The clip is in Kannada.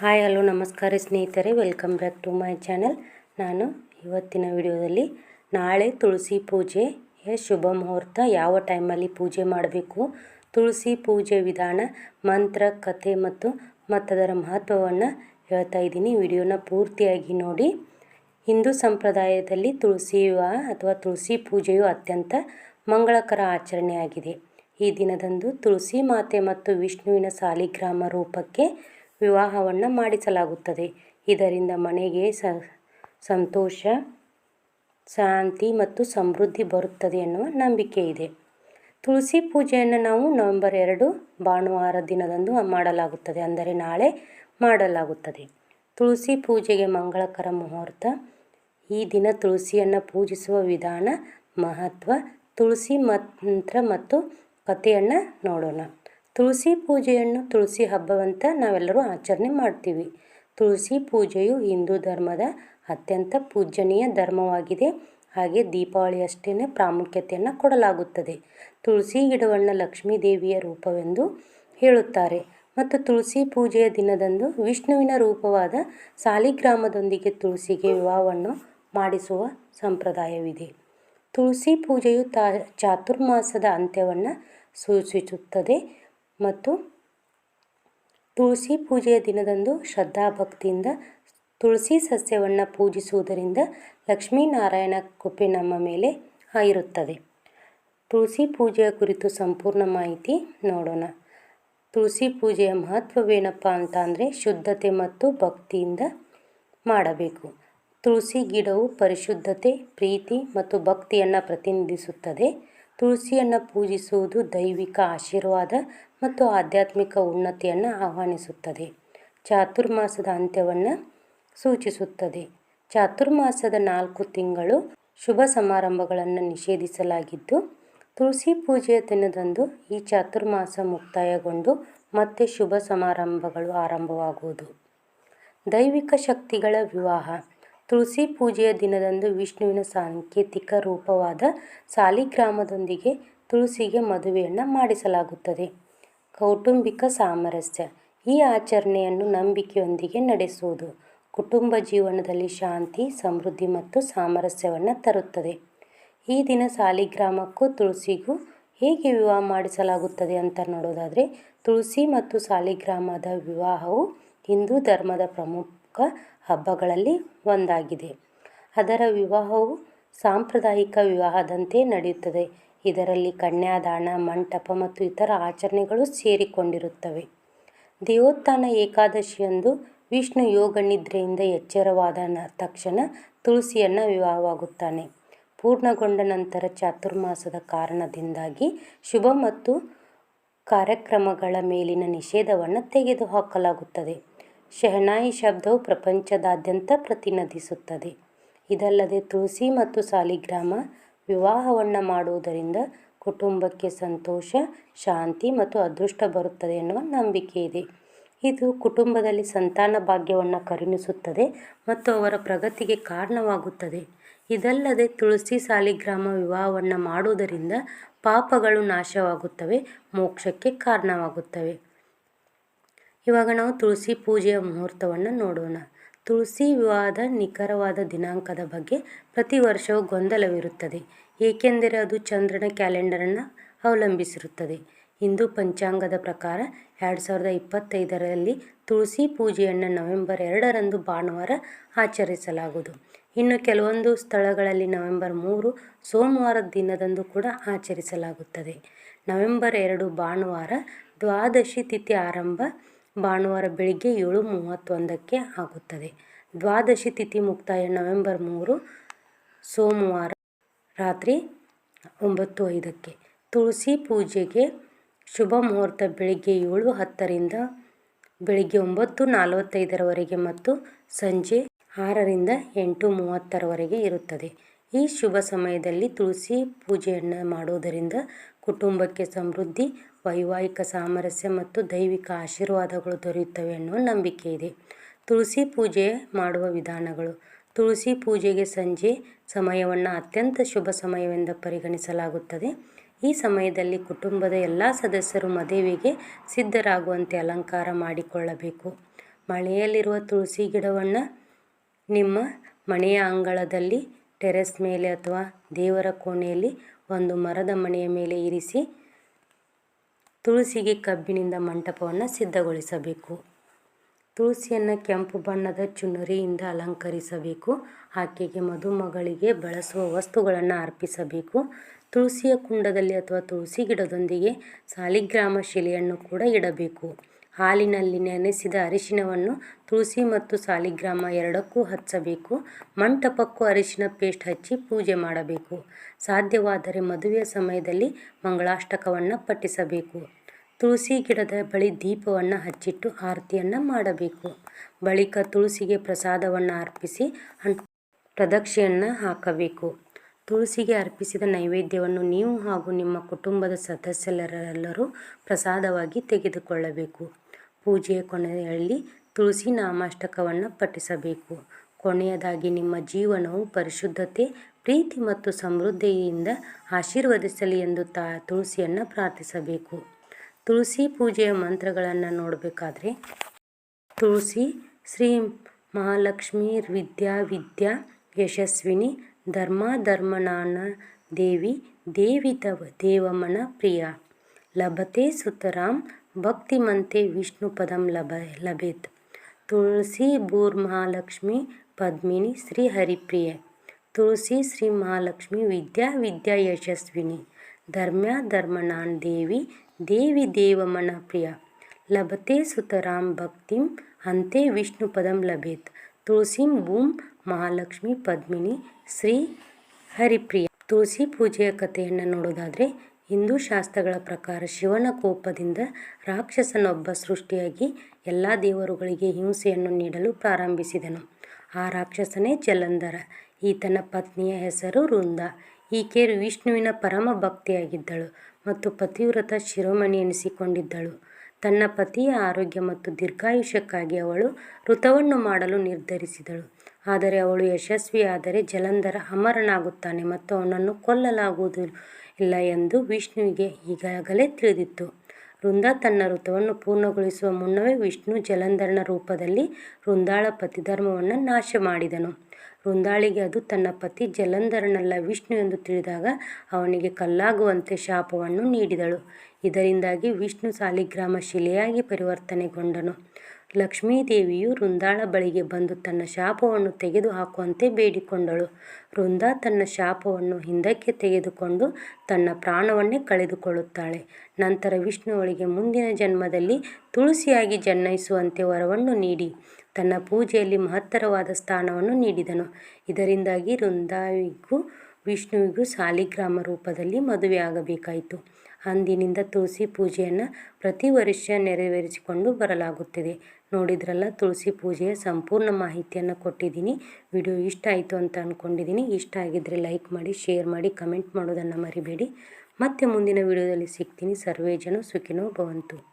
ಹಾಯ್ ಹಲೋ ನಮಸ್ಕಾರ ಸ್ನೇಹಿತರೆ, welcome back to my channel. ನಾನು ಇವತ್ತಿನ ವಿಡಿಯೋದಲ್ಲಿ ನಾಳೆ ತುಳಸಿ ಪೂಜೆಯ ಶುಭ ಮುಹೂರ್ತ, ಯಾವ ಟೈಮಲ್ಲಿ ಪೂಜೆ ಮಾಡಬೇಕು, ತುಳಸಿ ಪೂಜೆ ವಿಧಾನ, ಮಂತ್ರ, ಕಥೆ ಮತ್ತು ಅದರ ಮಹತ್ವವನ್ನು ಹೇಳ್ತಾ ಇದ್ದೀನಿ. ವಿಡಿಯೋನ ಪೂರ್ತಿಯಾಗಿ ನೋಡಿ. ಹಿಂದೂ ಸಂಪ್ರದಾಯದಲ್ಲಿ ತುಳಸಿ ವಿವಾಹ ಅಥವಾ ತುಳಸಿ ಪೂಜೆಯು ಅತ್ಯಂತ ಮಂಗಳಕರ ಆಚರಣೆಯಾಗಿದೆ. ಈ ದಿನದಂದು ತುಳಸಿ ಮಾತೆ ಮತ್ತು ವಿಷ್ಣುವಿನ ಸಾಲಿಗ್ರಾಮ ರೂಪಕ್ಕೆ ವಿವಾಹವನ್ನು ಮಾಡಿಸಲಾಗುತ್ತದೆ. ಇದರಿಂದ ಮನೆಗೆ ಸಂತೋಷ, ಶಾಂತಿ ಮತ್ತು ಸಮೃದ್ಧಿ ಬರುತ್ತದೆ ಎನ್ನುವ ನಂಬಿಕೆ ಇದೆ. ತುಳಸಿ ಪೂಜೆಯನ್ನು ನಾವು ನವೆಂಬರ್ 2 ಭಾನುವಾರ ದಿನದಂದು ಮಾಡಲಾಗುತ್ತದೆ, ಅಂದರೆ ನಾಳೆ ಮಾಡಲಾಗುತ್ತದೆ. ತುಳಸಿ ಪೂಜೆಗೆ ಮಂಗಳಕರ ಮುಹೂರ್ತ. ಈ ದಿನ ತುಳಸಿಯನ್ನು ಪೂಜಿಸುವ ವಿಧಾನ, ಮಹತ್ವ, ತುಳಸಿ ಮಂತ್ರ ಮತ್ತು ಕಥೆಯನ್ನು ನೋಡೋಣ. ತುಳಸಿ ಪೂಜೆಯನ್ನು ತುಳಸಿ ಹಬ್ಬವಂತ ನಾವೆಲ್ಲರೂ ಆಚರಣೆ ಮಾಡ್ತೀವಿ. ತುಳಸಿ ಪೂಜೆಯು ಹಿಂದೂ ಧರ್ಮದ ಅತ್ಯಂತ ಪೂಜನೀಯ ಧರ್ಮವಾಗಿದೆ. ಹಾಗೆ ದೀಪಾವಳಿಯಷ್ಟೇ ಪ್ರಾಮುಖ್ಯತೆಯನ್ನು ಕೊಡಲಾಗುತ್ತದೆ. ತುಳಸಿ ಗಿಡವನ್ನು ಲಕ್ಷ್ಮೀ ದೇವಿಯ ರೂಪವೆಂದು ಹೇಳುತ್ತಾರೆ ಮತ್ತು ತುಳಸಿ ಪೂಜೆಯ ದಿನದಂದು ವಿಷ್ಣುವಿನ ರೂಪವಾದ ಸಾಲಿಗ್ರಾಮದೊಂದಿಗೆ ತುಳಸಿಗೆ ವಿವಾಹವನ್ನು ಮಾಡಿಸುವ ಸಂಪ್ರದಾಯವಿದೆ. ತುಳಸಿ ಪೂಜೆಯು ಚಾತುರ್ಮಾಸದ ಅಂತ್ಯವನ್ನು ಸೂಚಿಸುತ್ತದೆ ಮತ್ತು ತುಳಸಿ ಪೂಜೆಯ ದಿನದಂದು ಶ್ರದ್ಧಾಭಕ್ತಿಯಿಂದ ತುಳಸಿ ಸಸ್ಯವನ್ನು ಪೂಜಿಸುವುದರಿಂದ ಲಕ್ಷ್ಮೀನಾರಾಯಣ ಕೃಪೆ ನಮ್ಮ ಮೇಲೆ ಇರುತ್ತದೆ. ತುಳಸಿ ಪೂಜೆಯ ಕುರಿತು ಸಂಪೂರ್ಣ ಮಾಹಿತಿ ನೋಡೋಣ. ತುಳಸಿ ಪೂಜೆಯ ಮಹತ್ವವೇನಪ್ಪ ಅಂತ ಅಂದರೆ, ಶುದ್ಧತೆ ಮತ್ತು ಭಕ್ತಿಯಿಂದ ಮಾಡಬೇಕು. ತುಳಸಿ ಗಿಡವು ಪರಿಶುದ್ಧತೆ, ಪ್ರೀತಿ ಮತ್ತು ಭಕ್ತಿಯನ್ನು ಪ್ರತಿನಿಧಿಸುತ್ತದೆ. ತುಳಸಿಯನ್ನು ಪೂಜಿಸುವುದು ದೈವಿಕ ಆಶೀರ್ವಾದ ಮತ್ತು ಆಧ್ಯಾತ್ಮಿಕ ಉನ್ನತಿಯನ್ನು ಆಹ್ವಾನಿಸುತ್ತದೆ. ಚಾತುರ್ಮಾಸದ ಅಂತ್ಯವನ್ನು ಸೂಚಿಸುತ್ತದೆ. ಚಾತುರ್ಮಾಸದ 4 ತಿಂಗಳು ಶುಭ ಸಮಾರಂಭಗಳನ್ನು ನಿಷೇಧಿಸಲಾಗಿದ್ದು, ತುಳಸಿ ಪೂಜೆಯ ದಿನದಂದು ಈ ಚಾತುರ್ಮಾಸ ಮುಕ್ತಾಯಗೊಂಡು ಮತ್ತೆ ಶುಭ ಸಮಾರಂಭಗಳು ಆರಂಭವಾಗುವುದು. ದೈವಿಕ ಶಕ್ತಿಗಳ ವಿವಾಹ. ತುಳಸಿ ಪೂಜೆಯ ದಿನದಂದು ವಿಷ್ಣುವಿನ ಸಾಂಕೇತಿಕ ರೂಪವಾದ ಸಾಲಿಗ್ರಾಮದೊಂದಿಗೆ ತುಳಸಿಗೆ ಮದುವೆಯನ್ನು ಮಾಡಿಸಲಾಗುತ್ತದೆ. ಕೌಟುಂಬಿಕ ಸಾಮರಸ್ಯ. ಈ ಆಚರಣೆಯನ್ನು ನಂಬಿಕೆಯೊಂದಿಗೆ ನಡೆಸುವುದು ಕುಟುಂಬ ಜೀವನದಲ್ಲಿ ಶಾಂತಿ, ಸಮೃದ್ಧಿ ಮತ್ತು ಸಾಮರಸ್ಯವನ್ನು ತರುತ್ತದೆ. ಈ ದಿನ ಸಾಲಿಗ್ರಾಮಕ್ಕೂ ತುಳಸಿಗೂ ಹೇಗೆ ವಿವಾಹ ಮಾಡಿಸಲಾಗುತ್ತದೆ ಅಂತ ನೋಡೋದಾದರೆ, ತುಳಸಿ ಮತ್ತು ಸಾಲಿಗ್ರಾಮದ ವಿವಾಹವು ಹಿಂದೂ ಧರ್ಮದ ಪ್ರಮುಖ ಹಬ್ಬಗಳಲ್ಲಿ ಒಂದಾಗಿದೆ. ಅದರ ವಿವಾಹವು ಸಾಂಪ್ರದಾಯಿಕ ವಿವಾಹದಂತೆ ನಡೆಯುತ್ತದೆ. ಇದರಲ್ಲಿ ಕನ್ಯಾದಾನ, ಮಂಟಪ ಮತ್ತು ಇತರ ಆಚರಣೆಗಳು ಸೇರಿಕೊಂಡಿರುತ್ತವೆ. ದೇವೋತ್ಥಾನ ಏಕಾದಶಿಯಂದು ವಿಷ್ಣು ಯೋಗ ನಿದ್ರೆಯಿಂದ ಎಚ್ಚರವಾದ ತಕ್ಷಣ ತುಳಸಿಯನ್ನು ವಿವಾಹವಾಗುತ್ತಾನೆ. ಪೂರ್ಣಗೊಂಡ ನಂತರ ಚಾತುರ್ಮಾಸದ ಕಾರಣದಿಂದಾಗಿ ಶುಭ ಮತ್ತು ಕಾರ್ಯಕ್ರಮಗಳ ಮೇಲಿನ ನಿಷೇಧವನ್ನು ತೆಗೆದುಹಾಕಲಾಗುತ್ತದೆ. ಶೆಹನಾಯಿ ಶಬ್ದವು ಪ್ರಪಂಚದಾದ್ಯಂತ ಪ್ರತಿನಿಧಿಸುತ್ತದೆ. ಇದಲ್ಲದೆ ತುಳಸಿ ಮತ್ತು ಸಾಲಿಗ್ರಾಮ ವಿವಾಹವನ್ನು ಮಾಡುವುದರಿಂದ ಕುಟುಂಬಕ್ಕೆ ಸಂತೋಷ, ಶಾಂತಿ ಮತ್ತು ಅದೃಷ್ಟ ಬರುತ್ತದೆ ಎನ್ನುವ ನಂಬಿಕೆ ಇದೆ. ಇದು ಕುಟುಂಬದಲ್ಲಿ ಸಂತಾನ ಭಾಗ್ಯವನ್ನು ಕರುಣಿಸುತ್ತದೆ ಮತ್ತು ಅವರ ಪ್ರಗತಿಗೆ ಕಾರಣವಾಗುತ್ತದೆ. ಇದಲ್ಲದೆ ತುಳಸಿ ಸಾಲಿಗ್ರಾಮ ವಿವಾಹವನ್ನು ಮಾಡುವುದರಿಂದ ಪಾಪಗಳು ನಾಶವಾಗುತ್ತವೆ, ಮೋಕ್ಷಕ್ಕೆ ಕಾರಣವಾಗುತ್ತವೆ. ಇವಾಗ ನಾವು ತುಳಸಿ ಪೂಜೆಯ ಮುಹೂರ್ತವನ್ನು ನೋಡೋಣ. ತುಳಸಿ ವಿವಾಹದ ನಿಖರವಾದ ದಿನಾಂಕದ ಬಗ್ಗೆ ಪ್ರತಿ ವರ್ಷವೂ ಗೊಂದಲವಿರುತ್ತದೆ, ಏಕೆಂದರೆ ಅದು ಚಂದ್ರನ ಕ್ಯಾಲೆಂಡರನ್ನು ಅವಲಂಬಿಸಿರುತ್ತದೆ. ಹಿಂದೂ ಪಂಚಾಂಗದ ಪ್ರಕಾರ 2025ರಲ್ಲಿ ತುಳಸಿ ಪೂಜೆಯನ್ನು ನವೆಂಬರ್ 2ರಂದು ಭಾನುವಾರ ಆಚರಿಸಲಾಗುವುದು. ಇನ್ನು ಕೆಲವೊಂದು ಸ್ಥಳಗಳಲ್ಲಿ ನವೆಂಬರ್ 3 ಸೋಮವಾರದ ದಿನದಂದು ಕೂಡ ಆಚರಿಸಲಾಗುತ್ತದೆ. ನವೆಂಬರ್ 2 ಭಾನುವಾರ, ದ್ವಾದಶಿ ತಿಥಿ ಆರಂಭ ಭಾನುವಾರ ಬೆಳಿಗ್ಗೆ 7:31ಕ್ಕೆ ಆಗುತ್ತದೆ. ದ್ವಾದಶಿ ತಿಥಿ ಮುಕ್ತಾಯ ನವೆಂಬರ್ 3 ಸೋಮವಾರ ರಾತ್ರಿ 9:05ಕ್ಕೆ. ತುಳಸಿ ಪೂಜೆಗೆ ಶುಭ ಮುಹೂರ್ತ ಬೆಳಿಗ್ಗೆ 7:10ರಿಂದ ಬೆಳಿಗ್ಗೆ 9:45ರವರೆಗೆ ಮತ್ತು ಸಂಜೆ 6ರಿಂದ 8:30ರವರೆಗೆ ಇರುತ್ತದೆ. ಈ ಶುಭ ಸಮಯದಲ್ಲಿ ತುಳಸಿ ಪೂಜೆಯನ್ನು ಮಾಡುವುದರಿಂದ ಕುಟುಂಬಕ್ಕೆ ಸಮೃದ್ಧಿ, ವೈವಾಹಿಕ ಸಾಮರಸ್ಯ ಮತ್ತು ದೈವಿಕ ಆಶೀರ್ವಾದಗಳು ದೊರೆಯುತ್ತವೆ ಎನ್ನುವ ನಂಬಿಕೆ ಇದೆ. ತುಳಸಿ ಪೂಜೆ ಮಾಡುವ ವಿಧಾನಗಳು. ತುಳಸಿ ಪೂಜೆಗೆ ಸಂಜೆ ಸಮಯವನ್ನು ಅತ್ಯಂತ ಶುಭ ಸಮಯವೆಂದು ಪರಿಗಣಿಸಲಾಗುತ್ತದೆ. ಈ ಸಮಯದಲ್ಲಿ ಕುಟುಂಬದ ಎಲ್ಲ ಸದಸ್ಯರು ಮದುವೆಗೆ ಸಿದ್ಧರಾಗುವಂತೆ ಅಲಂಕಾರ ಮಾಡಿಕೊಳ್ಳಬೇಕು. ಮಳೆಯಲ್ಲಿರುವ ತುಳಸಿ ಗಿಡವನ್ನು ನಿಮ್ಮ ಮನೆಯ ಅಂಗಳದಲ್ಲಿ, ಟೆರೆಸ್ ಮೇಲೆ ಅಥವಾ ದೇವರ ಕೋಣೆಯಲ್ಲಿ ಒಂದು ಮರದ ಮನೆಯ ಮೇಲೆ ಇರಿಸಿ ತುಳಸಿಗೆ ಕಬ್ಬಿನಿಂದ ಮಂಟಪವನ್ನು ಸಿದ್ಧಗೊಳಿಸಬೇಕು. ತುಳಸಿಯನ್ನು ಕೆಂಪು ಬಣ್ಣದ ಚುನರಿಯಿಂದ ಅಲಂಕರಿಸಬೇಕು. ಆಕೆಗೆ ಮದುಮಗಳಿಗೆ ಬಳಸುವ ವಸ್ತುಗಳನ್ನು ಅರ್ಪಿಸಬೇಕು. ತುಳಸಿಯ ಕುಂಡದಲ್ಲಿ ಅಥವಾ ತುಳಸಿ ಗಿಡದೊಂದಿಗೆ ಸಾಲಿಗ್ರಾಮ ಶಿಲೆಯನ್ನು ಕೂಡ ಇಡಬೇಕು. ಹಾಲಿನಲ್ಲಿ ನೆನೆಸಿದ ಅರಿಶಿನವನ್ನು ತುಳಸಿ ಮತ್ತು ಸಾಲಿಗ್ರಾಮ ಎರಡಕ್ಕೂ ಹಚ್ಚಬೇಕು. ಮಂಟಪಕ್ಕೂ ಅರಿಶಿನ ಪೇಸ್ಟ್ ಹಚ್ಚಿ ಪೂಜೆ ಮಾಡಬೇಕು. ಸಾಧ್ಯವಾದರೆ ಮದುವೆಯ ಸಮಯದಲ್ಲಿ ಮಂಗಳಾಷ್ಟಕವನ್ನು ಪಠಿಸಬೇಕು. ತುಳಸಿ ಗಿಡದ ಬಳಿ ದೀಪವನ್ನು ಹಚ್ಚಿಟ್ಟು ಆರತಿಯನ್ನು ಮಾಡಬೇಕು. ಬಳಿಕ ತುಳಸಿಗೆ ಪ್ರಸಾದವನ್ನು ಅರ್ಪಿಸಿ ಪ್ರದಕ್ಷಿಣೆಯನ್ನು ಹಾಕಬೇಕು. ತುಳಸಿಗೆ ಅರ್ಪಿಸಿದ ನೈವೇದ್ಯವನ್ನು ನೀವು ಹಾಗೂ ನಿಮ್ಮ ಕುಟುಂಬದ ಸದಸ್ಯರೆಲ್ಲರೂ ಪ್ರಸಾದವಾಗಿ ತೆಗೆದುಕೊಳ್ಳಬೇಕು. ಪೂಜೆಯ ಕೊನೆಯಲ್ಲಿ ತುಳಸಿ ನಾಮಾಷ್ಟಕವನ್ನು ಪಠಿಸಬೇಕು. ಕೊನೆಯದಾಗಿ ನಿಮ್ಮ ಜೀವನವು ಪರಿಶುದ್ಧತೆ, ಪ್ರೀತಿ ಮತ್ತು ಸಮೃದ್ಧಿಯಿಂದ ಆಶೀರ್ವದಿಸಲಿ ಎಂದು ತುಳಸಿಯನ್ನು ಪ್ರಾರ್ಥಿಸಬೇಕು. ತುಳಸಿ ಪೂಜೆಯ ಮಂತ್ರಗಳನ್ನು ನೋಡಬೇಕಾದ್ರೆ ತುಳಸಿ ಶ್ರೀ ಮಹಾಲಕ್ಷ್ಮೀ ವಿದ್ಯಾ ಯಶಸ್ವಿನಿ ಧರ್ಮನಾನ ದೇವಿ ದೇವಮನ ಪ್ರಿಯ ಲಭತೆ ಸುತರಾಂ ಭಕ್ತಿಮಂತೆ ವಿಷ್ಣು ಪದಂ ಲಭೇತ್. ತುಳಸಿ ಮಹಾಲಕ್ಷ್ಮಿ ಪದ್ಮಿನಿ ಶ್ರೀ ಹರಿಪ್ರಿಯ. ತುಳಸಿ ಶ್ರೀ ಮಹಾಲಕ್ಷ್ಮಿ ವಿದ್ಯಾ ಯಶಸ್ವಿನಿ ಧರ್ಮನಾನ್ ದೇವಿ ದೇವಮನ ಪ್ರಿಯ ಲಭತೆ ಸುತರಾಂ ಭಕ್ತಿಂ ಅಂತೆ ವಿಷ್ಣು ಪದಂ ಲಭೇತ್. ತುಳಸಿ ಮಹಾಲಕ್ಷ್ಮಿ ಪದ್ಮಿನಿ ಶ್ರೀ ಹರಿಪ್ರಿಯ. ತುಳಸಿ ಪೂಜೆಯ ಕಥೆಯನ್ನು ನೋಡೋದಾದರೆ ಹಿಂದೂ ಶಾಸ್ತ್ರಗಳ ಪ್ರಕಾರ ಶಿವನ ಕೋಪದಿಂದ ರಾಕ್ಷಸನೊಬ್ಬ ಸೃಷ್ಟಿಯಾಗಿ ಎಲ್ಲ ದೇವರುಗಳಿಗೆ ಹಿಂಸೆಯನ್ನು ನೀಡಲು ಪ್ರಾರಂಭಿಸಿದನು. ಆ ರಾಕ್ಷಸನೇ ಜಲಂಧರ. ಈತನ ಪತ್ನಿಯ ಹೆಸರು ವೃಂದ. ಈಕೆ ವಿಷ್ಣುವಿನ ಪರಮ ಭಕ್ತೆಯಾಗಿದ್ದಳು ಮತ್ತು ಪತಿವ್ರತ ಶಿರೋಮಣಿ ಎನಿಸಿಕೊಂಡಿದ್ದಳು. ತನ್ನ ಪತಿಯ ಆರೋಗ್ಯ ಮತ್ತು ದೀರ್ಘಾಯುಷ್ಯಕ್ಕಾಗಿ ಅವಳು ವ್ರತವನ್ನು ಮಾಡಲು ನಿರ್ಧರಿಸಿದಳು. ಆದರೆ ಅವಳು ಯಶಸ್ವಿಯಾದರೆ ಜಲಂಧರ ಅಮರನಾಗುತ್ತಾನೆ ಮತ್ತು ಅವನನ್ನು ಕೊಲ್ಲಲಾಗುವುದಿಲ್ಲ ಎಂದು ವಿಷ್ಣುವಿಗೆ ಈಗಾಗಲೇ ತಿಳಿದಿತ್ತು. ವೃಂದ ತನ್ನ ವ್ರತವನ್ನು ಪೂರ್ಣಗೊಳಿಸುವ ಮುನ್ನವೇ ವಿಷ್ಣು ಜಲಂಧರನ ರೂಪದಲ್ಲಿ ವೃಂದಾಳ ಪತಿಧರ್ಮವನ್ನು ನಾಶ ಮಾಡಿದನು. ವೃಂದಾಳಿಗೆ ಅದು ತನ್ನ ಪತಿ ಜಲಂಧರನಲ್ಲ ವಿಷ್ಣು ಎಂದು ತಿಳಿದಾಗ ಅವನಿಗೆ ಕಲ್ಲಾಗುವಂತೆ ಶಾಪವನ್ನು ನೀಡಿದಳು. ಇದರಿಂದಾಗಿ ವಿಷ್ಣು ಸಾಲಿಗ್ರಾಮ ಶಿಲೆಯಾಗಿ ಪರಿವರ್ತನೆಗೊಂಡನು. ಲಕ್ಷ್ಮೀದೇವಿಯು ವೃಂದಾಳ ಬಳಿಗೆ ಬಂದು ತನ್ನ ಶಾಪವನ್ನು ತೆಗೆದುಹಾಕುವಂತೆ ಬೇಡಿಕೊಂಡಳು. ವೃಂದ ತನ್ನ ಶಾಪವನ್ನು ಹಿಂದಕ್ಕೆ ತೆಗೆದುಕೊಂಡು ತನ್ನ ಪ್ರಾಣವನ್ನೇ ಕಳೆದುಕೊಳ್ಳುತ್ತಾಳೆ. ನಂತರ ವಿಷ್ಣು ಅವಳಿಗೆ ಮುಂದಿನ ಜನ್ಮದಲ್ಲಿ ತುಳಸಿಯಾಗಿ ಜನ್ಮಿಸುವಂತೆ ವರವನ್ನು ನೀಡಿ ತನ್ನ ಪೂಜೆಯಲ್ಲಿ ಮಹತ್ತರವಾದ ಸ್ಥಾನವನ್ನು ನೀಡಿದನು. ಇದರಿಂದಾಗಿ ವೃಂದಾವಿಗೂ ವಿಷ್ಣುವಿಗೂ ಸಾಲಿಗ್ರಾಮ ರೂಪದಲ್ಲಿ ಮದುವೆಯಾಗಬೇಕಾಯಿತು. ಅಂದಿನಿಂದ ತುಳಸಿ ಪೂಜೆಯನ್ನು ಪ್ರತಿ ವರ್ಷ ನೆರವೇರಿಸಿಕೊಂಡು ಬರಲಾಗುತ್ತಿದೆ. ನೋಡಿದ್ರಲ್ಲ, ತುಳಸಿ ಪೂಜೆಯ ಸಂಪೂರ್ಣ ಮಾಹಿತಿಯನ್ನು ಕೊಟ್ಟಿದ್ದೀನಿ. ವಿಡಿಯೋ ಇಷ್ಟ ಆಯಿತು ಅಂತ ಅಂದ್ಕೊಂಡಿದ್ದೀನಿ. ಇಷ್ಟ ಆಗಿದ್ದರೆ ಲೈಕ್ ಮಾಡಿ, ಶೇರ್ ಮಾಡಿ, ಕಮೆಂಟ್ ಮಾಡೋದನ್ನು ಮರಿಬೇಡಿ. ಮತ್ತೆ ಮುಂದಿನ ವಿಡಿಯೋದಲ್ಲಿ ಸಿಗ್ತೀನಿ. ಸರ್ವೇ ಜನ ಸುಖಿನೋ ಭವಂತು.